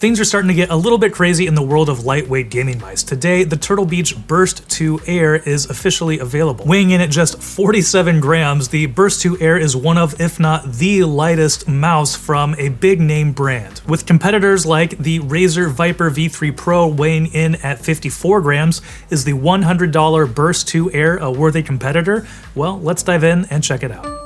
Things are starting to get a little bit crazy in the world of lightweight gaming mice. Today, the Turtle Beach Burst 2 Air is officially available. Weighing in at just 47 grams, the Burst 2 Air is one of, if not the lightest mouse from a big name brand. With competitors like the Razer Viper V3 Pro weighing in at 54 grams, is the $100 Burst 2 Air a worthy competitor? Well, let's dive in and check it out.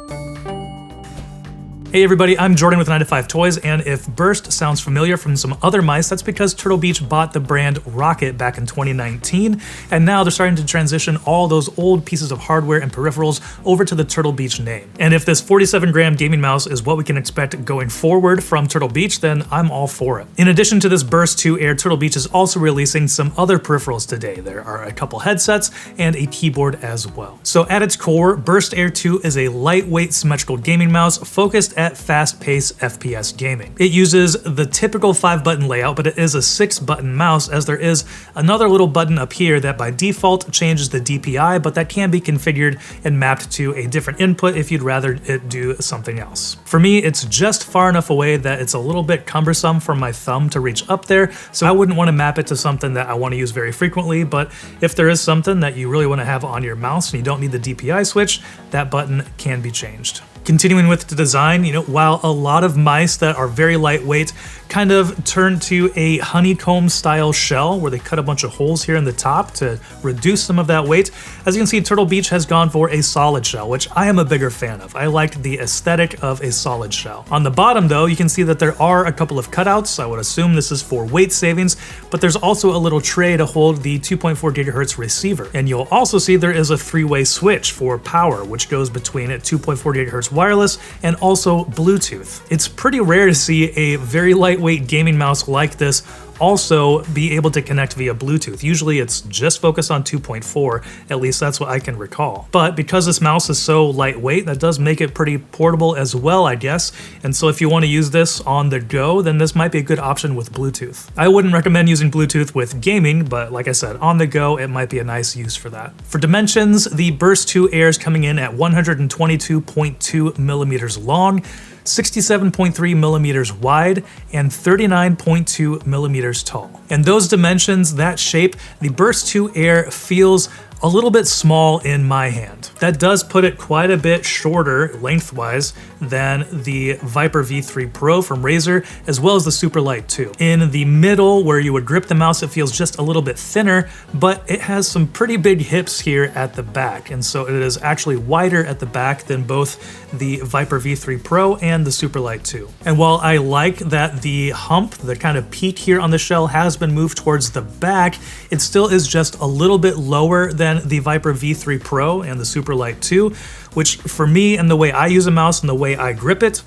Hey everybody, I'm Jordan with 9 to 5 Toys, and if Burst sounds familiar from some other mice, that's because Turtle Beach bought the brand Rocket back in 2019, and now they're starting to transition all those old pieces of hardware and peripherals over to the Turtle Beach name. And if this 47-gram gaming mouse is what we can expect going forward from Turtle Beach, then I'm all for it. In addition to this Burst 2 Air, Turtle Beach is also releasing some other peripherals today. There are a couple headsets and a keyboard as well. So at its core, Burst Air 2 is a lightweight symmetrical gaming mouse focused at fast-paced FPS gaming. It uses the typical 5-button layout, but it is a 6-button mouse, as there is another little button up here that by default changes the DPI, but that can be configured and mapped to a different input if you'd rather it do something else. For me, it's just far enough away that it's a little bit cumbersome for my thumb to reach up there, so I wouldn't want to map it to something that I want to use very frequently, but if there is something that you really want to have on your mouse and you don't need the DPI switch, that button can be changed. Continuing with the design, while a lot of mice that are very lightweight kind of turn to a honeycomb style shell where they cut a bunch of holes here in the top to reduce some of that weight, as you can see, Turtle Beach has gone for a solid shell, which I am a bigger fan of. I like the aesthetic of a solid shell. On the bottom though, you can see that there are a couple of cutouts. I would assume this is for weight savings, but there's also a little tray to hold the 2.4 gigahertz receiver. And you'll also see there is a 3-way switch for power, which goes between a 2.4 gigahertz wireless and also Bluetooth. It's pretty rare to see a very lightweight gaming mouse like this also be able to connect via Bluetooth. Usually it's just focused on 2.4, at least that's what I can recall. But because this mouse is so lightweight, that does make it pretty portable as well, I guess. And so if you want to use this on the go, then this might be a good option with Bluetooth. I wouldn't recommend using Bluetooth with gaming, but like I said, on the go, it might be a nice use for that. For dimensions, the Burst 2 Air is coming in at 122.2 millimeters long, 67.3 millimeters wide, and 39.2 millimeters tall. And those dimensions, that shape, the Burst 2 Air feels a little bit small in my hand. That does put it quite a bit shorter lengthwise than the Viper V3 Pro from Razer, as well as the Superlight 2. In the middle, where you would grip the mouse, it feels just a little bit thinner, but it has some pretty big hips here at the back, and so it is actually wider at the back than both the Viper V3 Pro and the Superlight 2. And while I like that the hump, the kind of peak here on the shell, has been moved towards the back, it still is just a little bit lower than the Viper V3 Pro and the Superlight 2, which for me and the way I use a mouse and the way I grip it,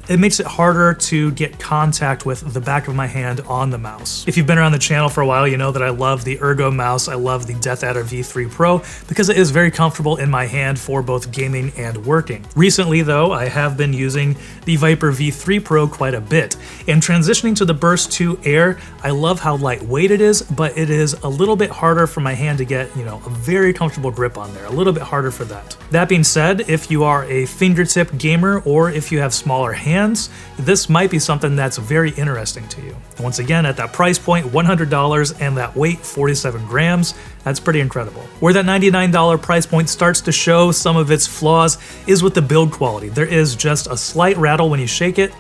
it makes it harder to get contact with the back of my hand on the mouse. If you've been around the channel for a while, you know that I love the Ergo mouse. I love the DeathAdder V3 Pro because it is very comfortable in my hand for both gaming and working. Recently though, I have been using the Viper V3 Pro quite a bit. And transitioning to the Burst 2 Air, I love how lightweight it is, but it is a little bit harder for my hand to get, a very comfortable grip on there. A little bit harder for that. That being said, if you are a fingertip gamer or if you have smaller hands, this might be something that's very interesting to you. Once again, at that price point, $100, and that weight, 47 grams, that's pretty incredible. Where that $99 price point starts to show some of its flaws is with the build quality. There is just a slight rattle when you shake it,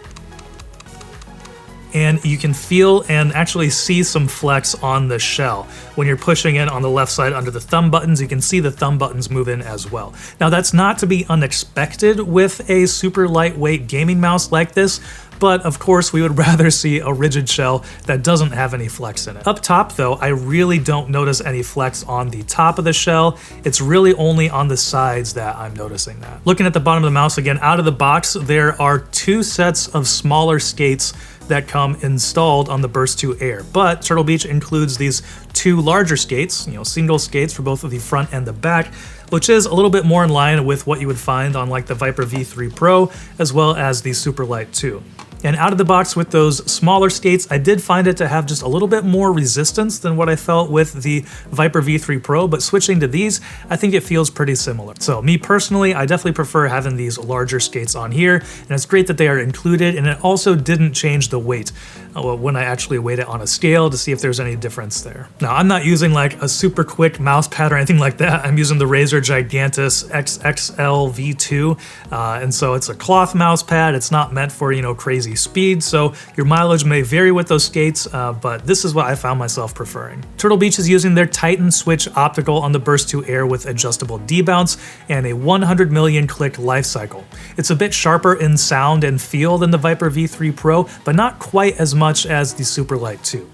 and you can feel and actually see some flex on the shell. When you're pushing in on the left side under the thumb buttons, you can see the thumb buttons move in as well. Now that's not to be unexpected with a super lightweight gaming mouse like this, but of course we would rather see a rigid shell that doesn't have any flex in it. Up top though, I really don't notice any flex on the top of the shell. It's really only on the sides that I'm noticing that. Looking at the bottom of the mouse again, out of the box, there are 2 sets of smaller skates that come installed on the Burst 2 Air, but Turtle Beach includes these 2 larger skates, single skates for both of the front and the back, which is a little bit more in line with what you would find on like the Viper V3 Pro as well as the Superlight 2. And out of the box with those smaller skates, I did find it to have just a little bit more resistance than what I felt with the Viper V3 Pro, but switching to these, I think it feels pretty similar. So me personally, I definitely prefer having these larger skates on here, and it's great that they are included, and it also didn't change the weight when I actually weighed it on a scale to see if there's any difference there. Now, I'm not using like a super quick mouse pad or anything like that. I'm using the Razer Gigantus XXL V2, and so it's a cloth mouse pad. It's not meant for, you know, crazy speed, so your mileage may vary with those skates, but this is what I found myself preferring. Turtle Beach is using their Titan Switch Optical on the Burst 2 Air with adjustable debounce and a 100 million click life cycle. It's a bit sharper in sound and feel than the Viper V3 Pro, but not quite as much as the Superlight 2.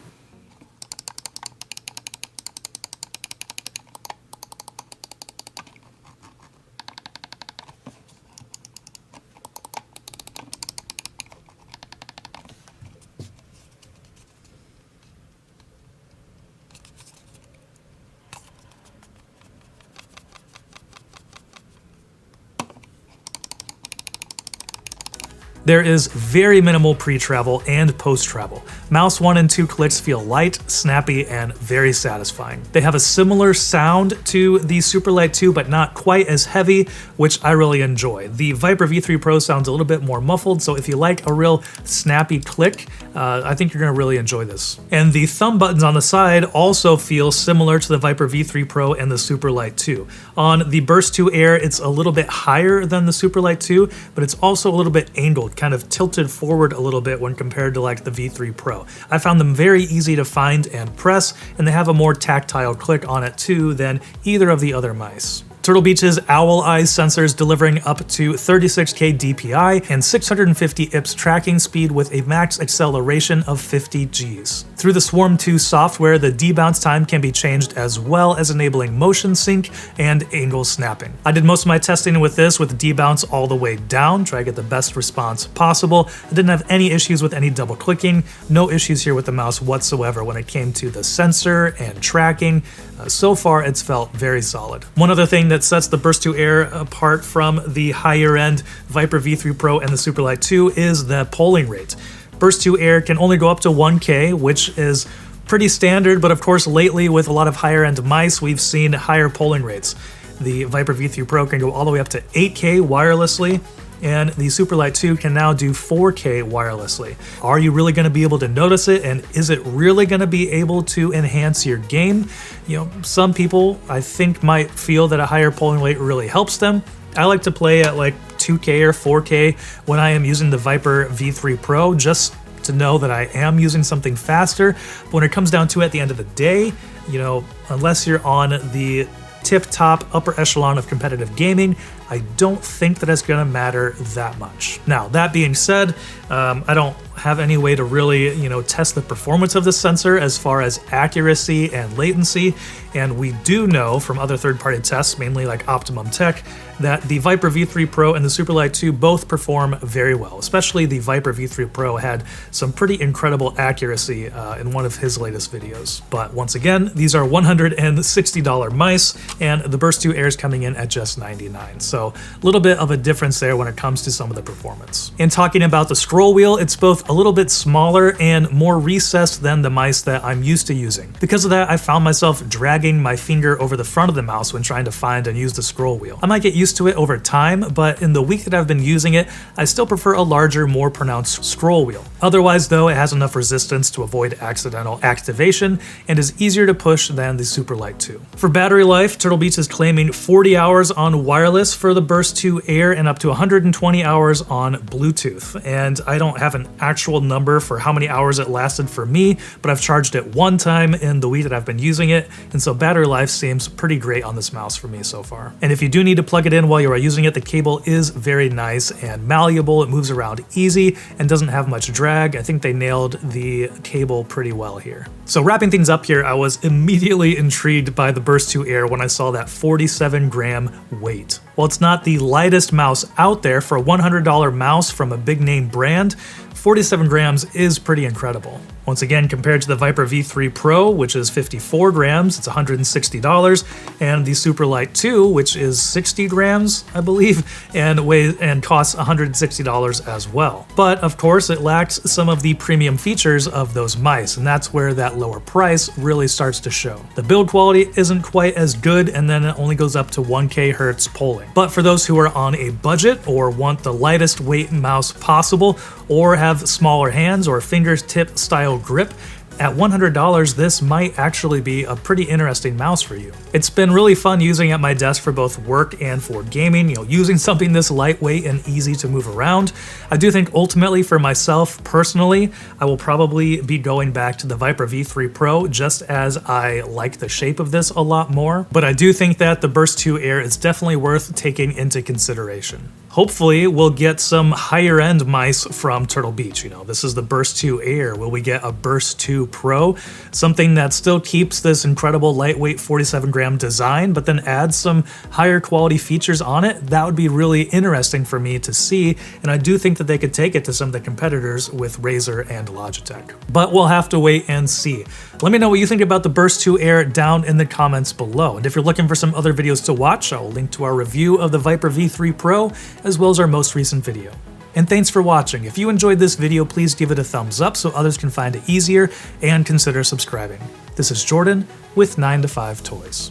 There is very minimal pre-travel and post-travel. Mouse 1 and 2 clicks feel light, snappy, and very satisfying. They have a similar sound to the Superlight 2, but not quite as heavy, which I really enjoy. The Viper V3 Pro sounds a little bit more muffled, so if you like a real snappy click, I think you're gonna really enjoy this. And the thumb buttons on the side also feel similar to the Viper V3 Pro and the Superlight 2. On the Burst 2 Air, it's a little bit higher than the Superlight 2, but it's also a little bit angled, kind of tilted forward a little bit when compared to like the V3 Pro. I found them very easy to find and press, and they have a more tactile click on it too than either of the other mice. Turtle Beach's Owl Eyes sensors delivering up to 36K DPI and 650 IPS tracking speed with a max acceleration of 50 Gs. Through the Swarm 2 software, the debounce time can be changed as well as enabling motion sync and angle snapping. I did most of my testing with this with debounce all the way down, try to get the best response possible. I didn't have any issues with any double clicking, no issues here with the mouse whatsoever when it came to the sensor and tracking. So far, it's felt very solid. One other thing that sets the Burst 2 Air apart from the higher end Viper V3 Pro and the Superlight 2 is the polling rate. Burst 2 Air can only go up to 1K, which is pretty standard, but of course lately with a lot of higher end mice, we've seen higher polling rates. The Viper V3 Pro can go all the way up to 8K wirelessly, and the Superlight 2 can now do 4K wirelessly. Are you really going to be able to notice it, and is it really going to be able to enhance your game? You know, some people I think might feel that a higher polling rate really helps them. I like to play at like 2K or 4K when I am using the Viper V3 Pro, just to know that I am using something faster. But when it comes down to it at the end of the day, you know, unless you're on the tip-top upper echelon of competitive gaming, I don't think that it's going to matter that much. Now, that being said, I don't have any way to really, you know, test the performance of this sensor as far as accuracy and latency, and we do know from other third-party tests, mainly like Optimum Tech, that the Viper V3 Pro and the Superlight 2 both perform very well. Especially the Viper V3 Pro had some pretty incredible accuracy in one of his latest videos. But once again, these are $160 mice, and the Burst 2 Air is coming in at just $99. So a little bit of a difference there when it comes to some of the performance. In talking about the scroll wheel, it's both a little bit smaller and more recessed than the mice that I'm used to using. Because of that, I found myself dragging my finger over the front of the mouse when trying to find and use the scroll wheel. I might get used to it over time, but in the week that I've been using it, I still prefer a larger, more pronounced scroll wheel. Otherwise though, it has enough resistance to avoid accidental activation and is easier to push than the Superlight 2. For battery life, Turtle Beach is claiming 40 hours on wireless for the Burst 2 Air and up to 120 hours on Bluetooth. And I don't have an actual number for how many hours it lasted for me, but I've charged it one time in the week that I've been using it, and so battery life seems pretty great on this mouse for me so far. And if you do need to plug it in while you are using it, the cable is very nice and malleable. It moves around easy and doesn't have much drag. I think they nailed the cable pretty well here. So wrapping things up here, I was immediately intrigued by the Burst 2 Air when I saw that 47-gram weight. While it's not the lightest mouse out there for a $100 mouse from a big name brand, 47 grams is pretty incredible. Once again, compared to the Viper V3 Pro, which is 54 grams, it's $160, and the Superlight 2, which is 60 grams, I believe, and costs $160 as well. But of course, it lacks some of the premium features of those mice, and that's where that lower price really starts to show. The build quality isn't quite as good, and then it only goes up to 1K Hertz polling. But for those who are on a budget or want the lightest weight mouse possible, or have smaller hands or fingertip style grip, at $100, this might actually be a pretty interesting mouse for you. It's been really fun using at my desk for both work and for gaming, using something this lightweight and easy to move around. I do think ultimately for myself personally, I will probably be going back to the Viper V3 Pro just as I like the shape of this a lot more, but I do think that the Burst 2 Air is definitely worth taking into consideration. Hopefully, we'll get some higher end mice from Turtle Beach. This is the Burst 2 Air. Will we get a Burst 2 Pro? Something that still keeps this incredible lightweight 47 gram design, but then adds some higher quality features on it? That would be really interesting for me to see, and I do think that they could take it to some of the competitors with Razer and Logitech. But we'll have to wait and see. Let me know what you think about the Burst 2 Air down in the comments below. And if you're looking for some other videos to watch, I'll link to our review of the Viper V3 Pro, as well as our most recent video. And thanks for watching. If you enjoyed this video, please give it a thumbs up so others can find it easier, and consider subscribing. This is Jordan with 9to5 Toys.